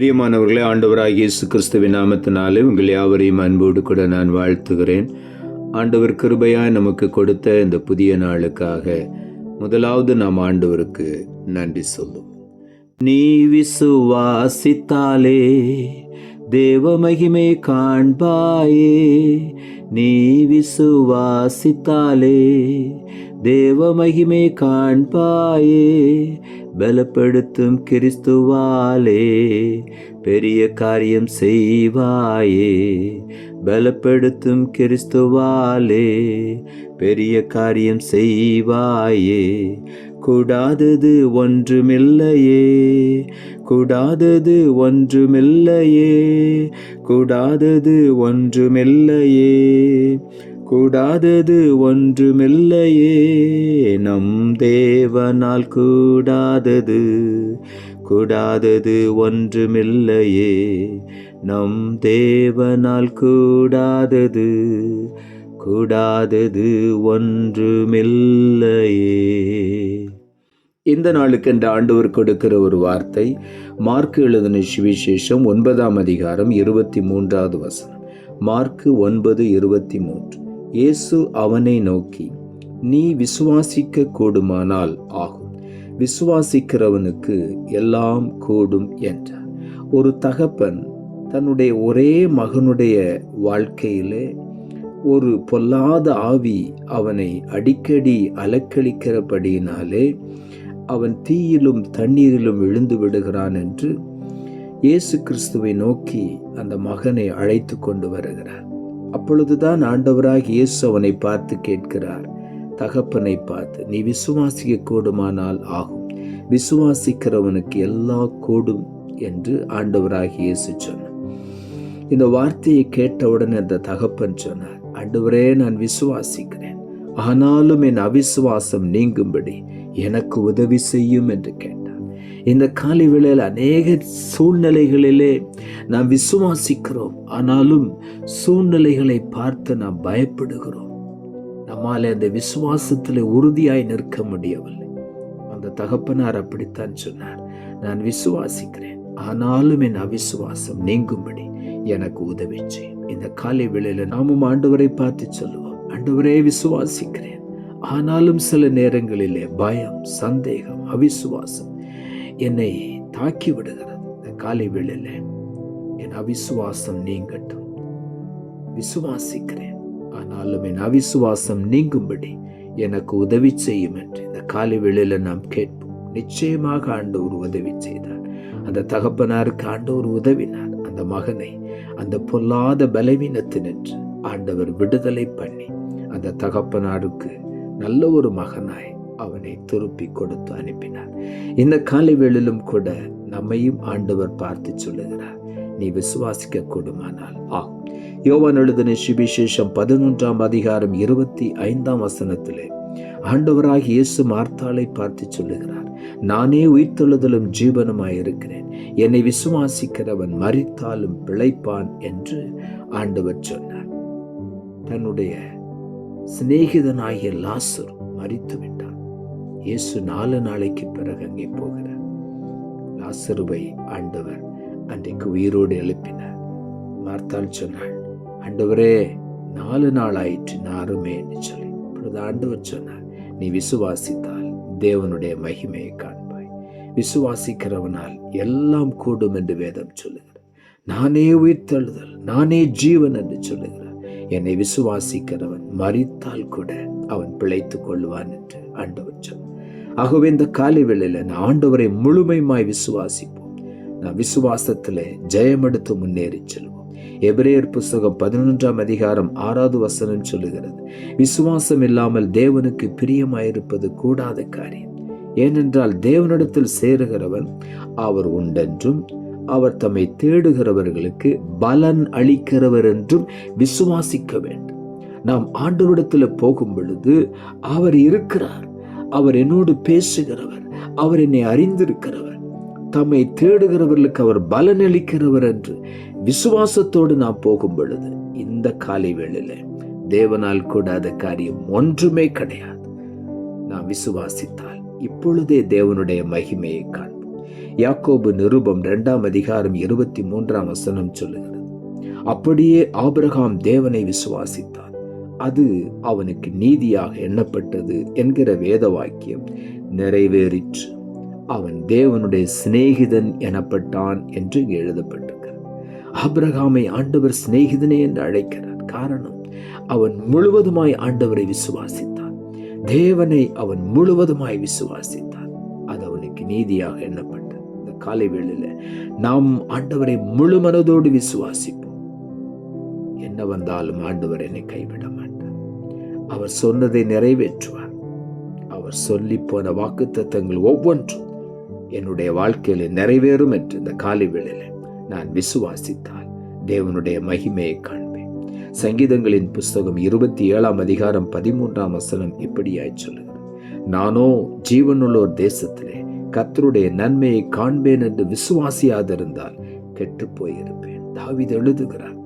பிரியமானவர்களே, ஆண்டவராகிய இயேசு கிறிஸ்துவின் நாமத்தினாலே உங்கள் யாவரையும் அன்போடு கூட நான் வாழ்த்துகிறேன். ஆண்டவர் கிருபையாய் நமக்கு கொடுத்த இந்த புதிய நாளுக்காக முதலாவது நாம் ஆண்டவருக்கு நன்றி சொல்லுவோம். நீ விசுவாசித்தாலே தேவ மகிமை காண்பாயே, நீ விசுவாசித்தாலே தேவ மகிமை காண்பாயே, பலப்படுத்தும் கிறிஸ்துவாலே பெரிய காரியம் செய்வாயே, பலப்படுத்தும் கிறிஸ்துவாலே பெரிய காரியம் செய்வாயே. கூடாதது ஒன்றுமில்லையே, கூடாதது ஒன்றுமில்லையே, கூடாதது ஒன்றுமில்லையே, கூடாதது ஒன்றுமில்லையே. நம் தேவனால் கூடாதது, கூடாதது ஒன்றுமில்லையே, நம் தேவனால் கூடாதது, கூடாதது ஒன்றுமில்லையே. இந்த நாளுக்கு என்று ஆண்டவர் கொடுக்கிற ஒரு வார்த்தை, மார்க்கு எழுதின சுவிசேஷம் 9ஆம் அதிகாரம் 23வது வசனம். மார்க்கு 9:23. இயேசு அவனை நோக்கி, நீ விசுவாசிக்க கூடுமானால் ஆகும், விசுவாசிக்கிறவனுக்கு எல்லாம் கூடும் என்றார். ஒரு தகப்பன் தன்னுடைய ஒரே மகனுடைய வாழ்க்கையிலே ஒரு பொல்லாத ஆவி அவனை அடிக்கடி அலக்களிக்கிறபடியினாலே அவன் தீயிலும் தண்ணீரிலும் விழுந்து விடுகிறான் என்று இயேசு கிறிஸ்துவை நோக்கி அந்த மகனை அழைத்து கொண்டு வருகிறார். அப்பொழுதுதான் ஆண்டவராக இயேசு அவனை பார்த்து கேட்கிறார், தகப்பனை பார்த்து, நீ விசுவாசிக்க கூடுமானால் ஆகும், விசுவாசிக்கிறவனுக்கு எல்லா கூடும் என்று ஆண்டவராக இயேசு சொன்னார். இந்த வார்த்தையை கேட்டவுடன் அந்த தகப்பன் சொன்னார், ஆண்டவரே, நான் விசுவாசிக்கிறேன், ஆனாலும் என் அவிசுவாசம் நீங்கும்படி எனக்கு உதவி செய்யும் என்று கேட்டார். இந்த காலை வேளையில் அநேக சூழ்நிலைகளிலே நாம் விசுவாசிக்கிறோம், ஆனாலும் சூழ்நிலைகளை பார்த்து நாம் பயப்படுகிறோம். நம்மாலே அந்த விசுவாசத்தில் உறுதியாய் நிற்க முடியவில்லை. அந்த தகப்பனார் அப்படித்தான் சொன்னார், நான் விசுவாசிக்கிறேன், ஆனாலும் என் அவிசுவாசம் நீங்கும்படி எனக்கு உதவி செய்யும். இந்த காலை வேளையில் நாமும் ஆண்டவரை பார்த்து சொல்லுவோம், ஆண்டவரே, விசுவாசிக்கிறேன், ஆனாலும் சில நேரங்களிலே பயம், சந்தேகம், அவிசுவாசம் என்னை தாக்கி விடுகிறது. இந்த காலை வேளையில என் அவிசுவாசம் நீங்கட்டும், விசுவாசிக்கிறேன், ஆனாலும் என் அவிசுவாசம் நீங்கும்படி எனக்கு உதவி செய்யும் என்று இந்த காலை வேளையில நாம் கேட்போம். நிச்சயமாக ஆண்டவர் உதவி செய்தார். அந்த தகப்பனாருக்கு ஆண்டவர் உதவினார். அந்த மகனை அந்த பொல்லாத பலவீனத்தினின்று ஆண்டவர் விடுதலை பண்ணி அந்த தகப்பனாருக்கு நல்ல ஒரு மகனாய் அவனை திருப்பி கொடுத்து அனுப்பினார். இந்த காலை வேளையிலும் கூட நம்மையும் ஆண்டவர் பார்த்து சொல்லுகிறார், நீ விசுவாசிக்க கூடுமானால் ஆகும். யோவான் எழுதின சுவிசேஷம் 11ஆம் அதிகாரம் 25ஆம் வசனத்திலே ஆண்டவராகிய இயேசு மார்த்தாளை பார்த்து சொல்லுகிறார், நானே உயிர்த்தெழுதலும் ஜீவனுமாயிருக்கிறேன், என்னை விசுவாசிக்கிறவன் மரித்தாலும் பிழைப்பான் என்று ஆண்டவர் சொன்னார். தன்னுடைய சிநேகிதனாகிய லாசரு மரித்து விட்டார். இயேசு 4 நாளைக்கு பிறகு அங்கே போகிறார். லாசருவை ஆண்டவர் அன்றைக்கு உயிரோடு எழுப்பினார். மார்த்தாள் சொன்னாள், ஆண்டவரே, 4 நாள் ஆயிற்று, நாருமே என்று சொல்லி. அப்பொழுது ஆண்டவர் சொன்னார், நீ விசுவாசித்தால் தேவனுடைய மகிமையை காண்பாய், விசுவாசிக்கிறவனால் எல்லாம் கூடும் என்று வேதம் சொல்லுகிறார். நானே உயிர்த்தெழுதல், நானே ஜீவன் என்று சொல்லுகிறார். என்னை விசுவாசிக்கிறவன் மரித்தால் கூட அவன் பிழைத்துக் கொள்வான் என்று ஆண்டவர் சொன்னார். ஆகவே இந்த காலை வேளையில நான் ஆண்டவரை முழுமையாய் விசுவாசிப்போம். நான் விசுவாசத்திலே ஜெயமெடுத்து முன்னேறி செல்வோம். எபிரேயர் புத்தகம் 11ஆம் அதிகாரம் 6வது வசனம் சொல்லுகிறது, விசுவாசம் இல்லாமல் தேவனுக்கு பிரியமாயிருப்பது கூடாத காரியம். ஏனென்றால் தேவனிடத்தில் சேருகிறவன் அவர் உண்டென்றும் அவர் தம்மை தேடுகிறவர்களுக்கு பலன் அளிக்கிறவர் என்றும் விசுவாசிக்க வேண்டும். நாம் ஆண்டவரிடத்தில் போகும் பொழுது அவர் இருக்கிறார், அவர் என்னோடு பேசுகிறவர், அவர் என்னை அறிந்திருக்கிறவர், தம்மை தேடுகிறவர்களுக்கு அவர் பலனளிக்கிறவர் என்று விசுவாசத்தோடு நாம் போகும் பொழுது இந்த காலை வேளையில தேவனால் கூடாத காரியம் ஒன்றுமே கிடையாது. நாம் விசுவாசித்தால் இப்பொழுதே தேவனுடைய மகிமையை காண்போம். யாக்கோபு நிருபம் 2 அதிகாரம் 23 சொல்லுகிறது, அப்படியே ஆபிரகாம் தேவனை விசுவாசித்தான், அது அவனுக்கு நீதியாக எண்ணப்பட்டது என்கிற வேத வாக்கியம் நிறைவேறிற்று, அவன் தேவனுடைய சிநேகிதன் எனப்பட்டான் என்று எழுதப்பட்டிருக்கிறது. ஆபிரகாமை ஆண்டவர் சிநேகிதனே என்று அழைக்கிறார். காரணம், அவன் முழுவதுமாய் ஆண்டவரை விசுவாசித்தான், தேவனை அவன் முழுவதுமாய் விசுவாசித்தான், அது அவனுக்கு நீதியாக எண்ணப்பட்டது. இந்த காலை வேளையில நாம் ஆண்டவரை முழு மனதோடு விசுவாசிப்போம். என்ன வந்தாலும் ஆண்டவர் என்னை கைவிட மாட்டார். அவர் சொன்னதை நிறைவேற்றுவார். அவர் சொல்லி போன வாக்குத்தத்தங்கள் ஒவ்வொன்றும் என்னுடைய வாழ்க்கையில நிறைவேறும் என்று இந்த காலை வேளையில நான் விசுவாசித்தால் தேவனுடைய மகிமையை காண்பேன். சங்கீதங்களின் புஸ்தகம் 27 அதிகாரம் 13 இப்படியாய் சொல்லுகிறது, நானோ ஜீவனுள்ளோர் தேசத்திலே கர்த்தருடைய நன்மையை காண்பேன் என்று விசுவாசியாதிருந்தால் கெட்டு போயிருப்பேன். தாவீது எழுதுகிறார்,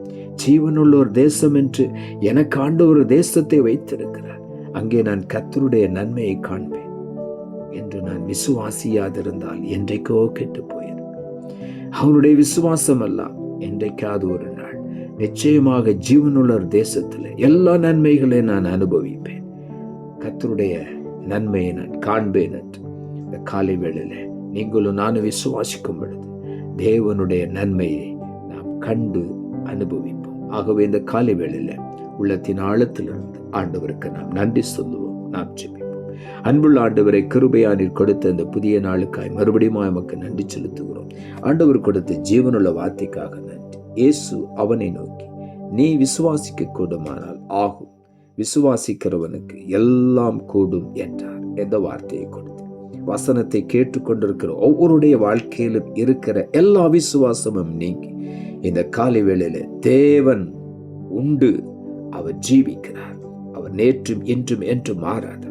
ஜீவனுள்ளோர் தேசம் என்று எனக்கு ஆண்டவர் தேசத்தை வைத்திருக்கிறார், அங்கே நான் கர்த்தருடைய நன்மையை காண்பேன் என்று நான் விசுவாசியாதிருந்தால் என்றைக்கோ கெட்டு போயிருப்பேன். அவனுடைய விசுவாசம் எல்லாம் என்றைக்காவது ஒரு நாள் நிச்சயமாக ஜீவனுள்ள தேசத்தில் எல்லா நன்மைகளையும் நான் அனுபவிப்பேன், கர்த்தருடைய நன்மையை நான் காண்பேன் என்று இந்த காலை வேளையில நீங்களும் நானும் விசுவாசிக்கும் பொழுது தேவனுடைய நன்மையை நாம் கண்டு அனுபவிப்போம். ஆகவே இந்த காலை வேளையில உள்ளத்தின் ஆழத்திலிருந்து ஆண்டவருக்கு நாம் நன்றி சொல்லுவோம், நாம் ஜெபிப்போம். அன்புள்ள ஆண்டவரை, கிருபையானீர் கொடுத்த இந்த புதிய நாளுக்காய் மறுபடியும் நமக்கு நன்றி செலுத்துகிறோம். ஆண்டவர் கொடுத்த ஜீவனுள்ள வார்த்தைக்காக நன்றி. இயேசு அவனை நோக்கி, நீ விசுவாசிக்க கூடுமானால் ஆகும், விசுவாசிக்கிறவனுக்கு எல்லாம் கூடும் என்றார். எந்த வார்த்தையை கொடுத்து வசனத்தை கேட்டுக்கொண்டிருக்கிற ஒவ்வொருடைய வாழ்க்கையிலும் இருக்கிற எல்லா விசுவாசமும் நீங்கி இந்த காலை வேளையில தேவன் உண்டு, அவர் ஜீவிக்கிறார், அவர் நேற்றும் இன்றும் என்றும் மாறாத,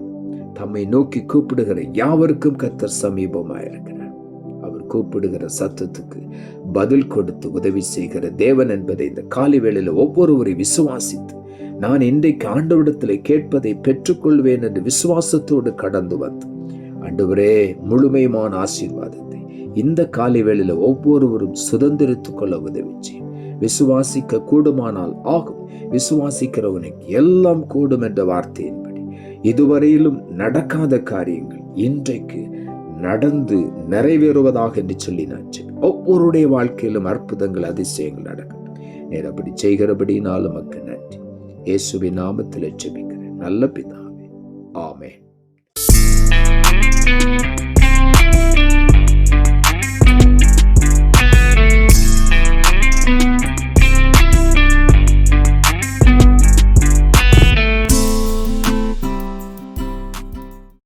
தம்மை நோக்கி கூப்பிடுகிற யாவருக்கும் கர்த்தர் சமீபமாயிருக்கிறார். அவர் கூப்பிடுகிற சத்தத்துக்கு பதில் கொடுத்து உதவி செய்கிற தேவன் என்பதை இந்த காலை வேளையில ஒவ்வொருவரை விசுவாசித்து, நான் இன்றைக்கு ஆண்டவரிடத்தில் கேட்பதை பெற்றுக்கொள்வேன் என்று விசுவாசத்தோடு கடந்து வந்து ஆண்டவரே முழுமையான ஆசீர்வாதத்தை இந்த காலை வேளையில ஒவ்வொருவரும் சுதந்திரித்துக் கொள்ள உதவி செய்யும். விசுவாசிக்க கூடுமானால் ஆகும், விசுவாசிக்கிறவனுக்கு எல்லாம் கூடும் என்ற வார்த்தையின்படி இதுவரையிலும் நடக்காத காரியங்கள் இன்றைக்கு நடந்து நிறைவேறுவதாக என்று சொல்லி நான் ஒவ்வொருடைய வாழ்க்கையிலும் அற்புதங்கள் அதிசயங்கள் நடக்கட்டும். நேர் அப்படி செய்கிறபடி நாளும் மக்கள் நன்றி. இயேசுவின் நாமத்தில் ஜெபிக்கிறேன் நல்ல பிதாவே, ஆமென்.